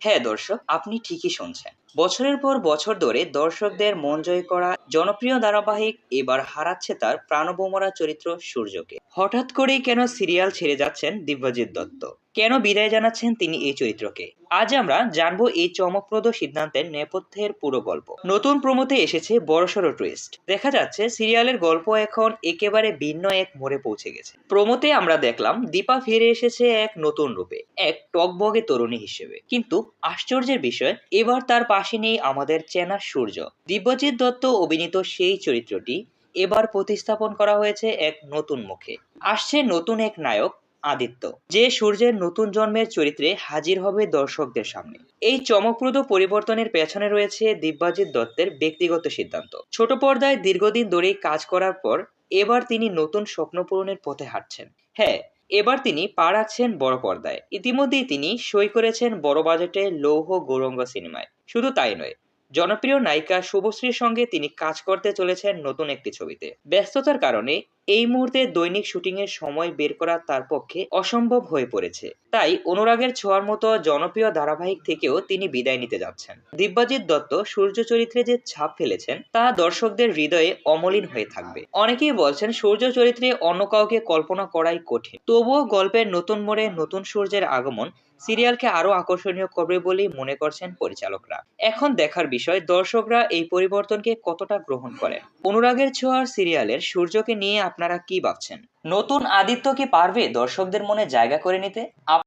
হ্যাঁ দর্শক, আপনি ঠিকই শুনছেন। বছরের পর বছর ধরে দর্শকদের মন জয় করা জনপ্রিয় ধারাবাহিক এবার হারাচ্ছে তার প্রাণবমরা চরিত্র সূর্যকে। হঠাৎ করেই কেন সিরিয়াল ছেড়ে যাচ্ছেন দিব্যজিৎ দত্ত? কেন বিদায় জানাচ্ছেন তিনি এই চরিত্রকে? আজ আমরা জানবো এই চমকপ্রদ সিদ্ধান্তের নেপথ্যের পুরো গল্প। নতুন প্রোমোতে এসেছে বড়সড় টুইস্ট। দেখা যাচ্ছে সিরিয়ালের গল্প এখন একেবারে ভিন্ন এক মোড়ে পৌঁছে গেছে। প্রোমোতে আমরা দেখলাম দীপা ফিরে এসেছে এক নতুন রূপে, এক টকবগে তরুণী হিসেবে। কিন্তু আশ্চর্যের বিষয়, এবার তার পাশে নেই আমাদের চেনা সূর্য। দিব্যজিৎ দত্ত অভিনীত সেই চরিত্রটি এবার প্রতিস্থাপন করা হয়েছে এক নতুন মুখে। আসছে নতুন এক নায়ক, আদিত্য, যে সূর্যের নতুন জন্মের চরিত্রে হাজির হবে দর্শকদের সামনে। এই চমকপ্রদ পরিবর্তনের পেছনে রয়েছে দিব্যজিৎ দত্তের ব্যক্তিগত সিদ্ধান্ত। ছোট পর্দায় দীর্ঘদিন ধরেই কাজ করার পর এবার তিনি নতুন স্বপ্ন পূরণের পথে হাঁটছেন। হ্যাঁ, এবার তিনি পা রাখছেন বড় পর্দায়। ইতিমধ্যেই তিনি সই করেছেন বড় বাজেটে লৌহ গৌরঙ্গ সিনেমায়। শুধু তাই নয়, জনপ্রিয় নায়িকা শুভশ্রীর সঙ্গে তিনি কাজ করতে চলেছেন নতুন একটি ছবিতে। ব্যস্ততার কারণে এই মুহূর্তে দৈনিক শুটিংয়ের সময় বের করা তার পক্ষে অসম্ভব হয়ে পড়েছে। তাই অনুরাগের ছোঁয়ার মতো জনপ্রিয় ধারাবাহিক থেকেও তিনি বিদায় নিতে যাচ্ছেন। দিব্যজিৎ দত্ত সূর্য চরিত্রে যে ছাপ ফেলেছেন তা দর্শকদের হৃদয়ে অমলিন হয়ে থাকবে। অনেকেই বলছেন সূর্য চরিত্রে অন্য কাউকে কল্পনা করাই কঠিন। তবুও গল্পের নতুন মোড়ে নতুন সূর্যের আগমন সিরিয়ালকে আরো আকর্ষণীয় করবে বলেই মনে করছেন পরিচালকরা। এখন দেখার বিষয় দর্শকরা এই পরিবর্তনকে কতটা গ্রহণ করেন। অনুরাগের ছোঁয়ার সিরিয়ালের সূর্যকে নিয়ে আপনারা কি ভাবছেন? নতুন আদিত্য কি পারবে দর্শকদের মনে জায়গা করে নিতে?